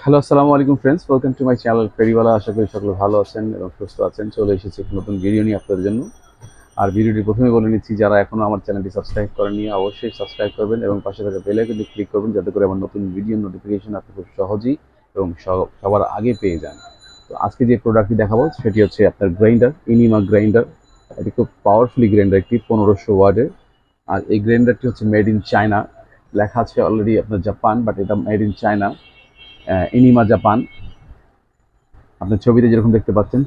Hello, আসসালামু আলাইকুম friends, welcome to my channel ফেরিওয়ালা। আশা করি সকলে ভালো আছেন এবং সুস্থ আছেন। চলে এসেছি একটি নতুন ভিডিও নিয়ে আপনাদের জন্য। আর ভিডিওটি প্রথমে বলে নিচ্ছি, যারা এখনও আমার চ্যানেলটি সাবস্ক্রাইব করেননি অবশ্যই সাবস্ক্রাইব করবেন এবং পাশে থাকা বেল আইকনটি ক্লিক করবেন, যাতে করে আমার নতুন ভিডিও নোটিফিকেশন আপনি খুব সহজেই এবং সবার আগে পেয়ে যান। তো আজকে যে প্রোডাক্টটি দেখাবো সেটি হচ্ছে আপনার গ্রাইন্ডার, ইনিমা গ্রাইন্ডার। এটি খুব পাওয়ারফুলি গ্রাইন্ডার, একটি 1500 ওয়ার্ডের। আর এই গ্রাইন্ডারটি হচ্ছে মেড ইন চায়না। লেখা আছে অলরেডি আপনার জাপান, বাট এটা মেড ইন চায়না, ইনিমা জাপান। আপনার ছবিতে যেরকম দেখতে পাচ্ছেন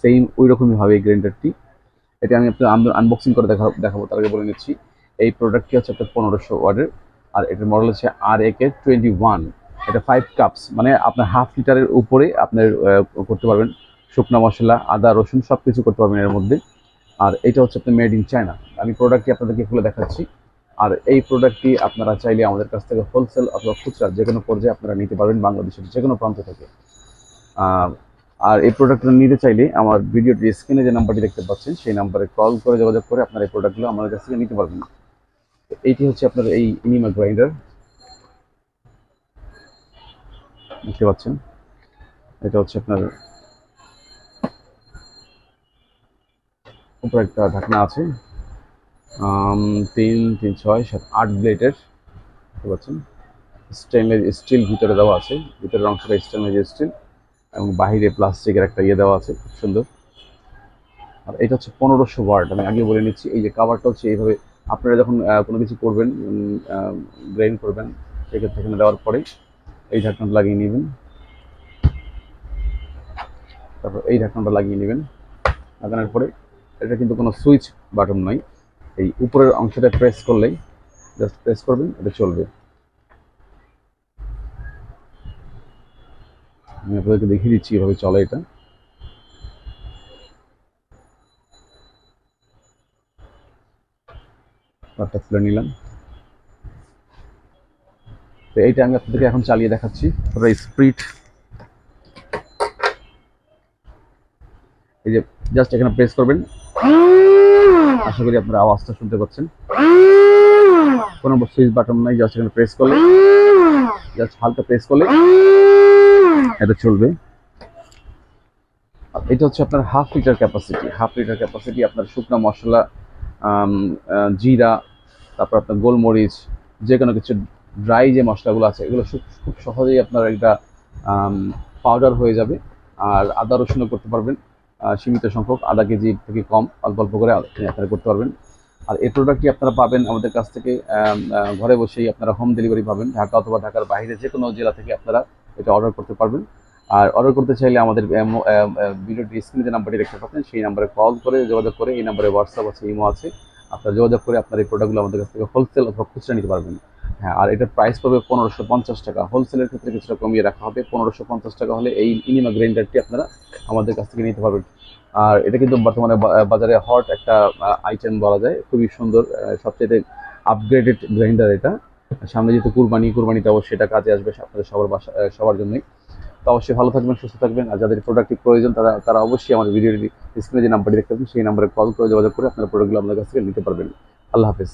সেম ওই রকমই হবে এই গ্রাইন্ডারটি। এটা আমি আপনার আনবক্সিং করে দেখাবো। তার আগে বলে নিচ্ছি, এই প্রোডাক্টটি হচ্ছে আপনার 1500 ওয়াটের। আর এটার মডেল হচ্ছে RAK21। এটা 5 কাপস, মানে আপনার হাফ লিটারের উপরে আপনার করতে পারবেন। শুকনো মশলা, আদা, রসুন সব কিছু করতে পারবেন এর মধ্যে। আর এটা হচ্ছে আপনার মেড ইন চায়না। আমি প্রোডাক্টটি আপনাদেরকে খুলে দেখাচ্ছি। আর এই প্রোডাক্টটি আপনারা চাইলে আমাদের কাছ থেকে হোলসেল অথবা খুচরা যে কোনো পর্যায়ে আপনারা নিতে পারবেন, বাংলাদেশের যে কোনো প্রান্ত থেকে। আর এই প্রোডাক্টটা নিতে চাইলে আমার ভিডিওটি স্ক্রিনে যে নাম্বারটি দেখতে পাচ্ছেন সেই নাম্বারে কল করে যোগাযোগ করে আপনার এই প্রোডাক্টগুলো আমাদের কাছ থেকে নিতে পারবেন। এইটি হচ্ছে আপনার এই ইনিমা গ্রাইন্ডার, দেখতে পাচ্ছেন। এটা হচ্ছে আপনার উপরে একটা ঢাকনা আছে, 3, 3, 6, 7, 8 ব্লেডের, দেখতে পাচ্ছেন। স্টেনলেস স্টিল ভিতরে দেওয়া আছে, ভিতরের অংশটা স্টেনলেস স্টিল এবং বাহিরে প্লাস্টিকের একটা ইয়ে দেওয়া আছে, খুব সুন্দর। আর এটা হচ্ছে 1500 ওয়াট। আমি আগে বলে নিচ্ছি, এই যে কাভারটা হচ্ছে এইভাবে। আপনারা যখন কোনো কিছু করবেন, গ্রাইন্ড করবেন, সেক্ষেত্রে এখানে দেওয়ার পরে এই ঢাকনাটা লাগিয়ে নেবেন। তারপর এই ঢাকনাটা লাগিয়ে নেবেন। লাগানোর পরে এটা কিন্তু কোনো সুইচ বাটন নাই, এই উপরের অংশটা প্রেস করলেই, জাস্ট প্রেস করবেন, এটা চলবে। আমি আপনাদেরকে দেখিয়ে দিচ্ছি এভাবে চলে এটা। তারটা খুলে নিলাম। তো এইটা আমি আপনাদেরকে এখন চালিয়ে দেখাচ্ছি। পুরো স্পিড, এই যে জাস্ট এখানে প্রেস করবেন। আশা করি আপনারা আওয়াজটা শুনতে পাচ্ছেন। কোনো সুইচ বাটন নাই, জাস্ট এখানে প্রেস করলে, জাস্ট হালকা প্রেস করলে এটা চলবে। আর এটা হচ্ছে আপনার হাফ লিটার ক্যাপাসিটি। আপনার শুকনো মশলা, জিরা, তারপর আপনার গোলমরিচ, যে কোনো কিছু ড্রাই যে মশলাগুলো আছে এগুলো খুব সহজেই আপনার একটা পাউডার হয়ে যাবে। আর আদা রসুনও করতে পারবেন, সীমিত সংখ্যক, আধা কেজি থেকে কম, অল্প অল্প করে আপনারা করতে পারবেন। আর এই প্রোডাক্টটি আপনারা পাবেন আমাদের কাছ থেকে ঘরে বসেই। আপনারা হোম ডেলিভারি পাবেন, ঢাকা অথবা ঢাকার বাইরে যে কোনো জেলা থেকে আপনারা এটা অর্ডার করতে পারবেন। আর অর্ডার করতে চাইলে আমাদের ভিডিওটি স্ক্রিনে যে নাম্বারটি দেখতে পাচ্ছেন সেই নাম্বারে কল করে যোগাযোগ করে, এই নাম্বারে হোয়াটসঅ্যাপ আছে, ইমো আছে, আপনারা যোগাযোগ করে আপনার এই প্রোডাক্টগুলো আমাদের কাছ থেকে হোলসেল অথবা খুচরা নিতে পারবেন। হ্যাঁ, আর এটার প্রাইস পড়বে 1550 টাকা। হোলসেলের ক্ষেত্রে কিছুটা কমিয়ে রাখা হবে। 1550 টাকা হলে এই ইনিমা গ্রাইন্ডারটি আপনারা আমাদের কাছ থেকে নিতে পারবেন। আর এটা কিন্তু বর্তমানে বাজারে হট একটা আইটেম বলা যায়, খুবই সুন্দর, সবচেয়ে আপগ্রেডেড গ্রাইন্ডার এটা। সামনে যেহেতু কুরবানিতে অবশ্যই এটা কাজে আসবে আপনাদের সবার জন্যই। তো অবশ্যই ভালো থাকবেন, সুস্থ থাকবেন। আর যাদের প্রোডাক্টটি প্রয়োজন তারা অবশ্যই আমার ভিডিওটি স্ক্রিনে যে নাম্বারটি দেখতে পাবেন সেই নাম্বারে কল করে যোগাযোগ করে আপনারা প্রোডাক্টগুলো আমাদের কাছ থেকে নিতে পারবেন। আল্লাহ হাফেজ।